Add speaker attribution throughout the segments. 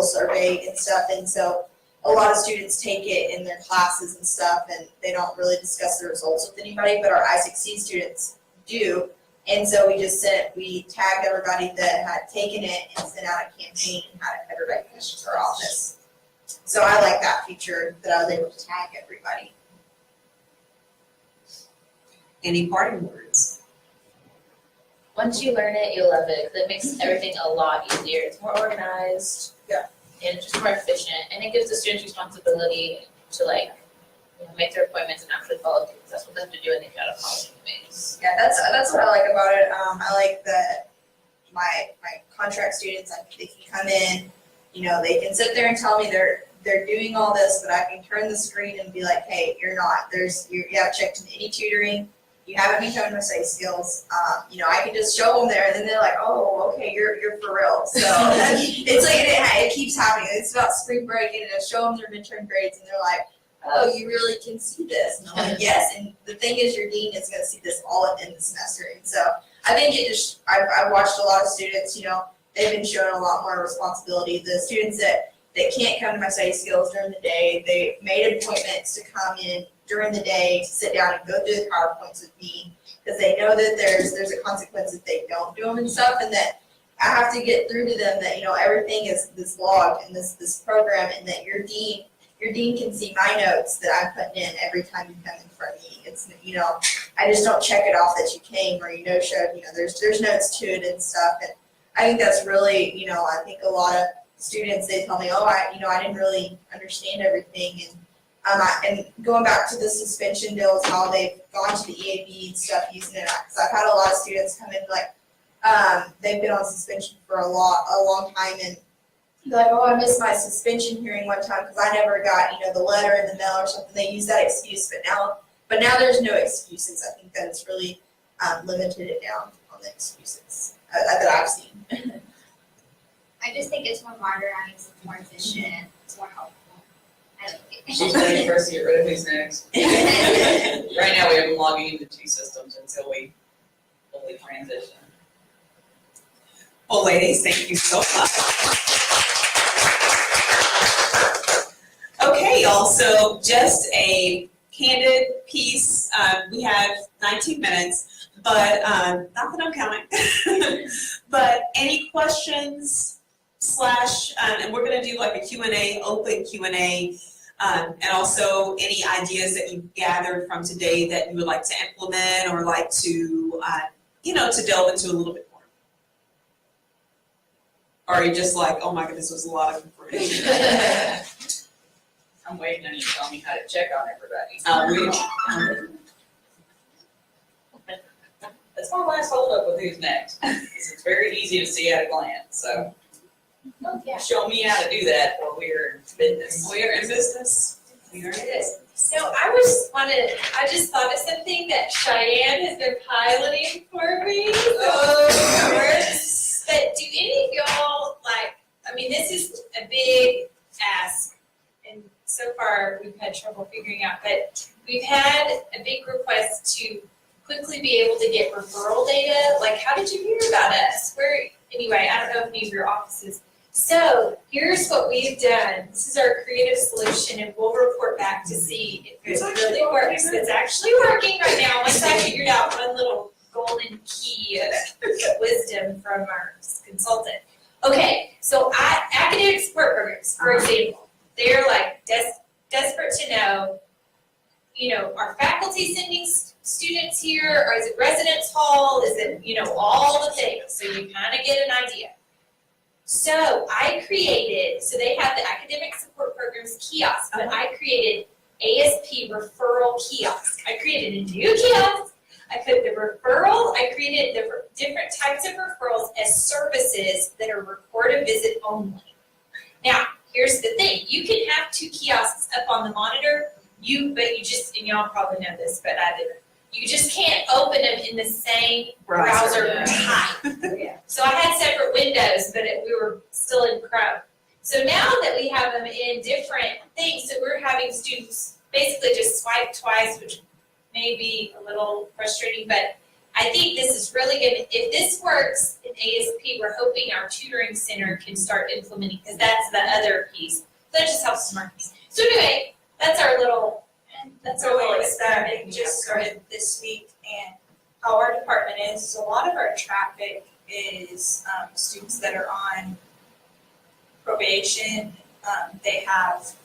Speaker 1: skills are vague and stuff, and so a lot of students take it in their classes and stuff, and they don't really discuss the results with anybody, but our I6C students do. And so we tagged everybody that had taken it and sent out a campaign and had everybody finish to our office. So I like that feature that I was able to tag everybody.
Speaker 2: Any parting words?
Speaker 3: Once you learn it, you'll love it, because it makes everything a lot easier. It's more organized.
Speaker 1: Yeah.
Speaker 3: And just more efficient, and it gives the students responsibility to make their appointments and actually follow through, because that's what they have to do when they've got a policy meetings.
Speaker 1: Yeah, that's what I like about it. I like that my contract students, they can come in, they can sit there and tell me they're doing all this, but I can turn the screen and be like, hey, you're not. You haven't checked in any tutoring. You haven't been shown say skills. I can just show them there, and then they're like, oh, okay, you're for real. So it's like it keeps happening. It's about spring break, and I show them their midterm grades, and they're like, oh, you really can see this. And I'm like, yes. And the thing is, your dean is going to see this all at the end of the semester. And so I think I've watched a lot of students, they've been shown a lot more responsibility. The students that can't come to my study skills during the day, they made appointments to come in during the day to sit down and go through the PowerPoints with me, because they know that there's a consequence if they don't do them and stuff, and that I have to get through to them that everything is this logged in this program, and that your dean can see my notes that I'm putting in every time you come in front of me. It's I just don't check it off that you came or showed. There's notes to it and stuff, and I think that's really I think a lot of students, they tell me, oh, I didn't really understand everything, and going back to the suspension deals, how they've gone to the EAB and stuff using it, because I've had a lot of students come in they've been on suspension for a long time, and they're like, oh, I missed my suspension hearing one time because I never got the letter in the mail or something. They use that excuse, but now there's no excuses. I think that it's really limited it down on the excuses that I've seen.
Speaker 4: I just think it's more modernized, it's more efficient, it's more helpful. I like it.
Speaker 5: She's ready for us to get rid of who's next. Right now, we have them logging into two systems until we fully transition.
Speaker 2: Well, ladies, thank you so much. Okay, y'all, so just a candid piece. We have 19 minutes, but not that I'm counting. But any questions and we're going to do like a Q&A, open Q&A, and also any ideas that you gathered from today that you would like to implement or like to, to delve into a little bit more. Or are you just like, oh my goodness, this was a lot of information.
Speaker 5: I'm waiting on you to tell me how to check on everybody. That's my last holdup with who's next. It's very easy to see at a glance, so.
Speaker 4: Oh, yeah.
Speaker 5: Show me how to do that while we're in business.
Speaker 2: We are in business. We are in business.
Speaker 6: So I just thought of something that Cheyenne has been piloting for me. But do any of y'all this is a big ask, and so far we've had trouble figuring out, but we've had a big request to quickly be able to get referral data. Like, how did you hear about us? Anyway, I don't know if any of your offices. So here's what we've done. This is our creative solution, and we'll report back to see if it really works. It's actually working right now. Once I figured out one little golden key of wisdom from our consultant. Okay, so academic support programs, for example, they're like desperate to know, are faculty sending students here, or is it residence hall? Is it, all the things? So you kind of get an idea. So so they have the academic support programs kiosk, but I created ASP referral kiosk. I created a new kiosk. I put the referral, I created the different types of referrals as services that are record a visit only. Now, here's the thing. You can have two kiosks up on the monitor, and y'all probably know this, but I didn't. You just can't open them in the same browser type. So I had separate windows, but we were still in Chrome. So now that we have them in different things, so we're having students basically just swipe twice, which may be a little frustrating, but I think this is really good. If this works in ASP, we're hoping our tutoring center can start implementing, because that's the other piece. That just helps the marketing. So anyway, that's our little
Speaker 7: It just started this week, and how our department is, a lot of our traffic is students that are on probation. They have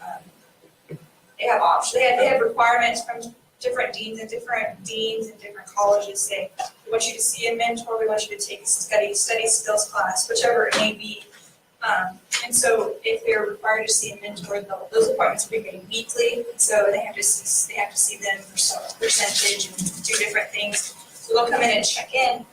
Speaker 7: options. They have requirements from different deans and different colleges say, we want you to see a mentor, we want you to take a study skills class, whichever it may be. And so if they're required to see a mentor, those appointments will be made weekly. So they have to see them for some percentage and do different things. So they'll come in and check in.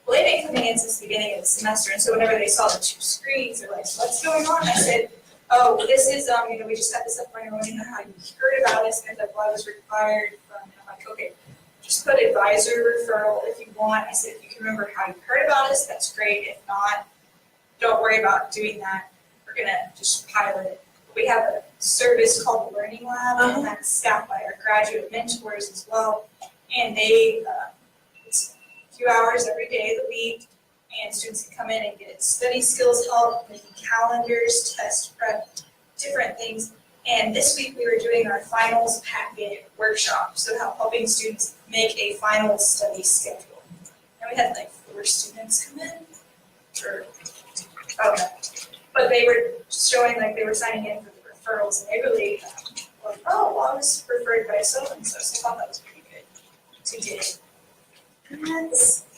Speaker 7: Well, they've been coming in since the beginning of the semester, and so whenever they saw the 2 screens, they're like, what's going on? I said, oh, this is, we just got this up running, I want to know how you heard about us, and what was required from, and I'm like, okay, just put advisor referral if you want. I said, if you can remember how you heard about us, that's great. If not, don't worry about doing that. We're gonna just pilot it. We have a service called the Learning Lab, and that's staffed by our graduate mentors as well. And they, it's a few hours every day of the week, and students can come in and get study skills help, making calendars, test prep, different things. And this week we were doing our finals packet workshop, so helping students make a final study schedule. And we had like 4 students come in, but they were showing like they were signing in for the referrals, and they really were like, oh, well, I was referred by so-and-so, so I thought that was pretty good to get.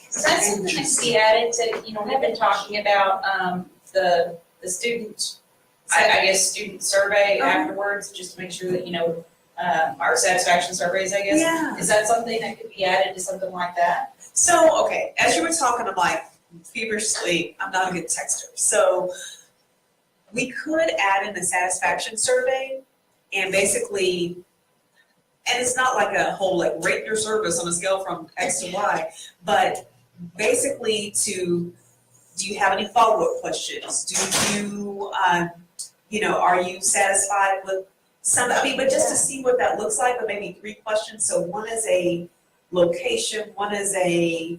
Speaker 8: So that's something that can be added to, we've been talking about, the student, I guess, student survey afterwards, just to make sure that, our satisfaction surveys, I guess.
Speaker 2: Yeah.
Speaker 8: Is that something that could be added to something like that?
Speaker 2: So, okay, as you were talking, I'm like, feverishly, I'm not a good texter. So we could add in a satisfaction survey and basically, and it's not like a whole like rate your service on a scale from X to Y, but basically do you have any follow-up questions? Do you, are you satisfied with some, but just to see what that looks like, but maybe 3 questions. So one is a location,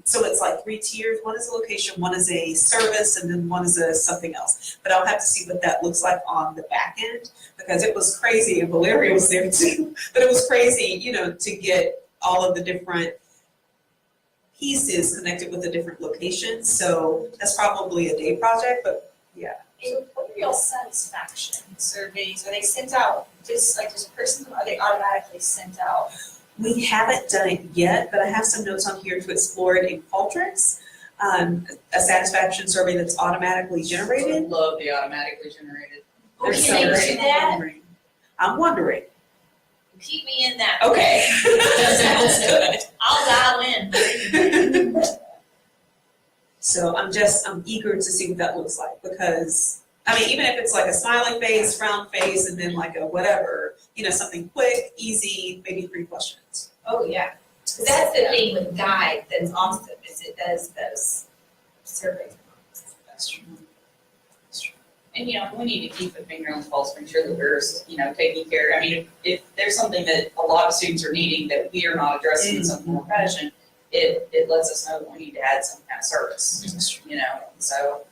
Speaker 2: so it's like 3 tiers. One is a location, one is a service, and then one is a something else. But I'll have to see what that looks like on the back end, because it was crazy, and Valeria was there too. But it was crazy, to get all of the different pieces connected with the different locations. So that's probably a day project, but yeah.
Speaker 7: So what are y'all satisfaction surveys? Are they sent out just personally, or are they automatically sent out?
Speaker 2: We haven't done it yet, but I have some notes on here to explore it in Qualtrics. A satisfaction survey that's automatically
Speaker 5: I
Speaker 2: generated.
Speaker 5: love the automatically generated.
Speaker 6: Can
Speaker 2: There's
Speaker 6: they
Speaker 2: some-
Speaker 6: do that?
Speaker 2: I'm wondering.
Speaker 6: Keep me in that.
Speaker 2: Okay. Sounds good.
Speaker 6: I'll dial in.
Speaker 2: So I'm eager to see what that looks like, because, even if it's like a smiling face, frown face, and then like a whatever, something quick, easy, maybe 3 questions.
Speaker 6: Oh, yeah. That's the thing with Guide that's awesome, is it does those surveys.
Speaker 2: That's true.
Speaker 5: And, we need to keep a finger on the pulse, make sure that we're, taking care. If there's something that a lot of students are needing that we are not addressing in some form or fashion, it lets us know that we need to add some kind of service, so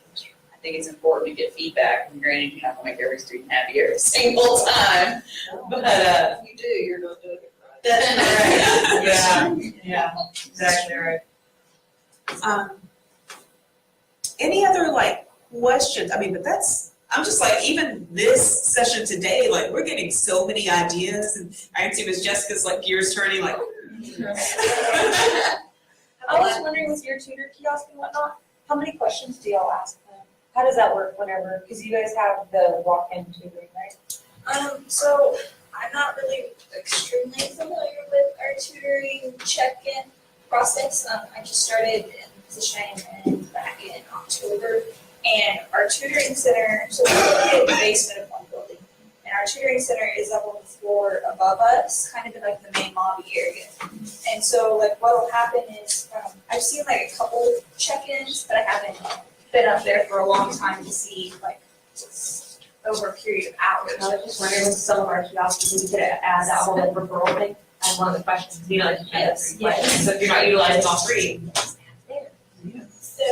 Speaker 5: I think it's important to get feedback, and granted, you're not gonna make every student happy every single time, but,
Speaker 7: If you do, you're not doing it right.
Speaker 5: that's right. Yeah, exactly right.
Speaker 2: Any other questions? I'm just even this session today, we're getting so many ideas, and I can see Miss Jessica's gears turning
Speaker 9: I was wondering with your tutor kiosk and whatnot, how many questions do y'all ask them? How does that work because you guys have the walk-in tutoring, right?
Speaker 7: So I'm not really extremely familiar with our tutoring check-in process. I just started in the position back in October, and our tutoring center, so we're in the basement of one building, and our tutoring center is up on the floor above us, kind of in the main lobby area. And so what will happen is, I've seen a couple check-ins, but I haven't been up there for a long time to see just over a period of hours.
Speaker 9: I was just wondering with some of our kiosks, we could add that whole referral thing as one of the questions,
Speaker 6: Yes,
Speaker 9: so if you're not utilizing all 3,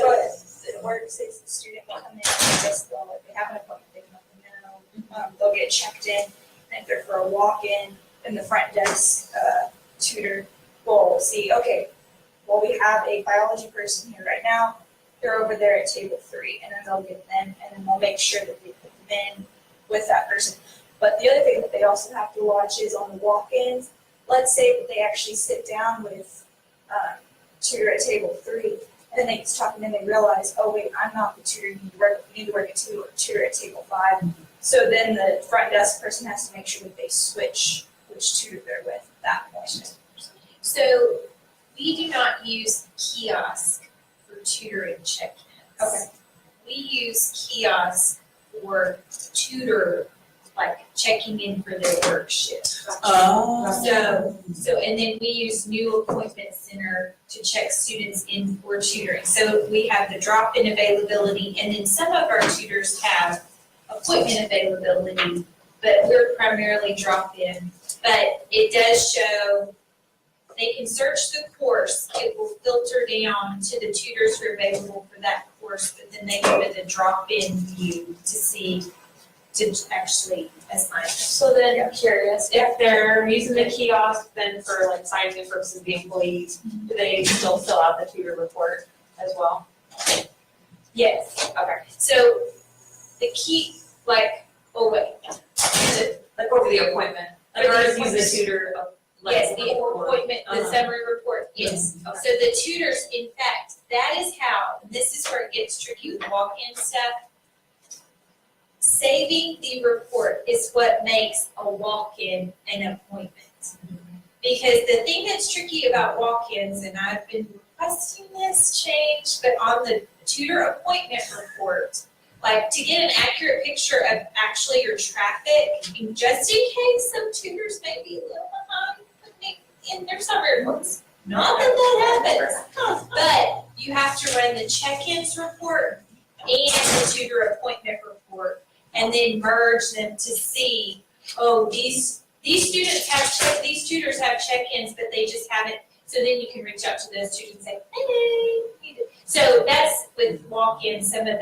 Speaker 7: But it works is the student will come in, I guess they'll, if they have an appointment, they can let them know. They'll get checked in, and if they're for a walk-in, then the front desk, tutor will see, okay, well, we have a biology person here right now, they're over there at table 3, and then they'll get them, and then they'll make sure that they put them in with that person. But the other thing that they also have to watch is on the walk-ins, let's say that they actually sit down with tutor at table 3, and then they just talk, and then they realize, oh wait, I'm not the tutor, you need to work at tutor at table 5. So then the front desk person has to make sure that they switch which tutor they're with at that point.
Speaker 6: So we do not use kiosk for tutoring check-ins.
Speaker 7: Okay.
Speaker 6: We use kiosk for tutor, like checking in for their work shift.
Speaker 2: Oh.
Speaker 6: So, and then we use new appointment center to check students in for tutoring. So we have the drop-in availability, and then some of our tutors have appointment availability, but we're primarily drop-in. But it does show, they can search the course, it will filter down to the tutors who are available for that course, but then they go to the drop-in view to see, to actually assign.
Speaker 9: So then, I'm curious, if they're using the kiosk then for like signing in purposes of the employees, do they still fill out the tutor report as well?
Speaker 6: Yes.
Speaker 9: Okay.
Speaker 6: So the key, like, oh wait,
Speaker 9: Like over the appointment, like
Speaker 6: For the
Speaker 9: ours use the tutor, like.
Speaker 6: yes, the appointment, the
Speaker 9: Uh-huh.
Speaker 6: summary report, yes.
Speaker 9: Okay.
Speaker 6: So the tutors, in fact, that is how, this is where it gets tricky with walk-in stuff. Saving the report is what makes a walk-in an appointment. Because the thing that's tricky about walk-ins, and I've been requesting this change, but on the tutor appointment report, like to get an accurate picture of actually your traffic, and just in case some tutors may be a little behind putting it in their summary reports. Not that happens, but you have to run the check-ins report and the tutor appointment report, and then merge them to see, oh, these students have these tutors have check-ins, but they just haven't. So then you can reach out to those tutors and say, hey. So that's with walk-in some of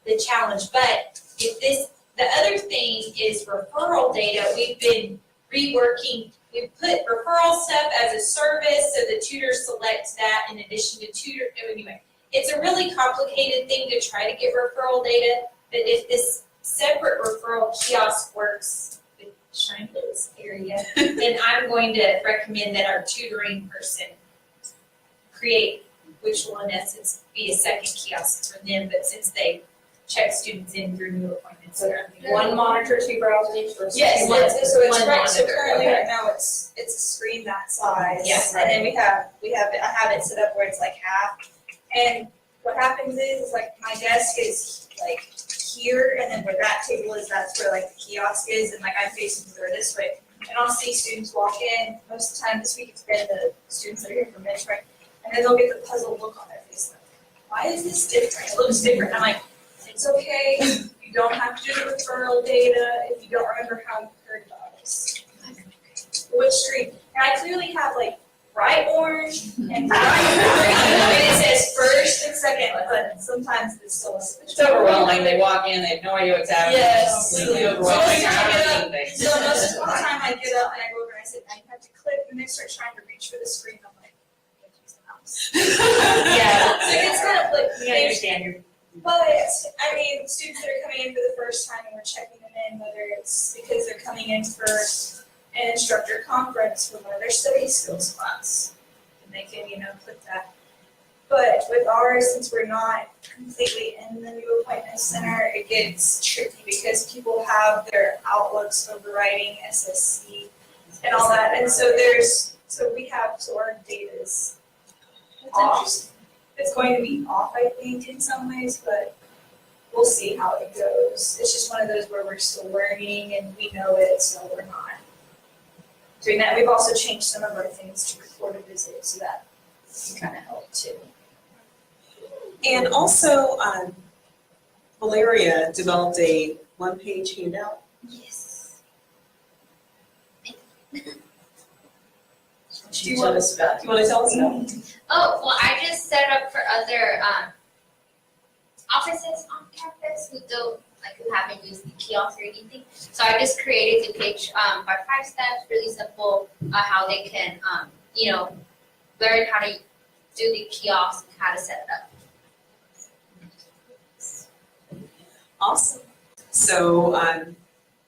Speaker 6: the challenge. But if the other thing is referral data. We've been reworking. We put referral stuff as a service, so the tutor selects that in addition to tutor. Anyway, it's a really complicated thing to try to get referral data. But if this separate referral kiosk works with Shine's area, then I'm going to recommend that our tutoring person create, which will in essence be a second kiosk for them, but since they check students in through new appointments.
Speaker 9: So one monitor, 2 browsers versus.
Speaker 7: Yes,
Speaker 6: One-
Speaker 7: so it's
Speaker 6: one
Speaker 7: right, so
Speaker 6: monitor,
Speaker 7: currently
Speaker 6: okay.
Speaker 7: right now it's a screen that size.
Speaker 6: Yes.
Speaker 7: And then we have it, I have it set up where it's like half. And what happens is like my desk is like here, and then where that table is, that's where like the kiosk is, and like I'm facing the door this way. And I'll see students walk in, most of the time this week it's been the students that are here for midterm, and then they'll get the puzzled look on their face, like, why is this different? It looks different. I'm like, it's okay, you don't have to do the referral data if you don't remember how you heard about us. Which screen? And I clearly have like bright orange and bright green, and it says first and second, but sometimes it's still a switch.
Speaker 5: It's overwhelming, they walk in, they have no idea what's happening.
Speaker 7: Yes.
Speaker 5: Completely
Speaker 7: So
Speaker 5: overwhelming.
Speaker 7: every time I get up,
Speaker 5: Things.
Speaker 7: So most of the time I get up and I go over and I sit, and you have to click, and they start trying to reach for the screen, I'm like, I can't use the mouse.
Speaker 9: Yeah.
Speaker 7: So it's kind of like,
Speaker 9: We understand your.
Speaker 7: but, I mean, students that are coming in for the first time and we're checking them in, whether it's because they're coming in for an instructor conference for one of their study skills class, and they can, click that. But with ours, since we're not completely in the new appointment center, it gets tricky because people have their outlooks overriding SSC and all that, and so our data's off. It's going to be off, I think, in some ways, but we'll see how it goes. It's just one of those where we're still learning and we know it, so we're not doing that. We've also changed some of our things to record a visit, so that can kind of help too.
Speaker 2: And also, Valeria developed a one-page handout.
Speaker 6: Yes.
Speaker 5: She told us about.
Speaker 2: Do you want to tell us about it?
Speaker 4: Oh, well, I just set up for other offices on campus who don't, like, who haven't used the kiosk or anything. So I just created the page, by 5 steps, really simple, how they can, learn how to do the kiosk and how to set it up.
Speaker 2: Awesome. So,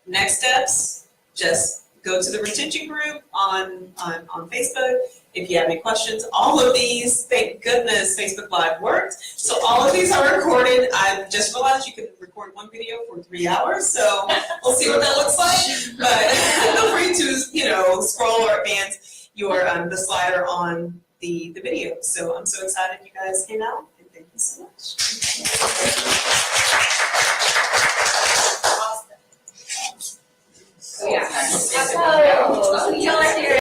Speaker 2: next steps, just go to the retention group on Facebook. If you have any questions, all of these, thank goodness Facebook Live worked. So all of these are recorded. I just realized you can record one video for 3 hours, so we'll see what that looks like. But feel free to, scroll or advance your the slider on the video. So I'm so excited you guys came out, and thank you so much.
Speaker 3: So, yeah.
Speaker 9: Oh,
Speaker 3: Y'all are here.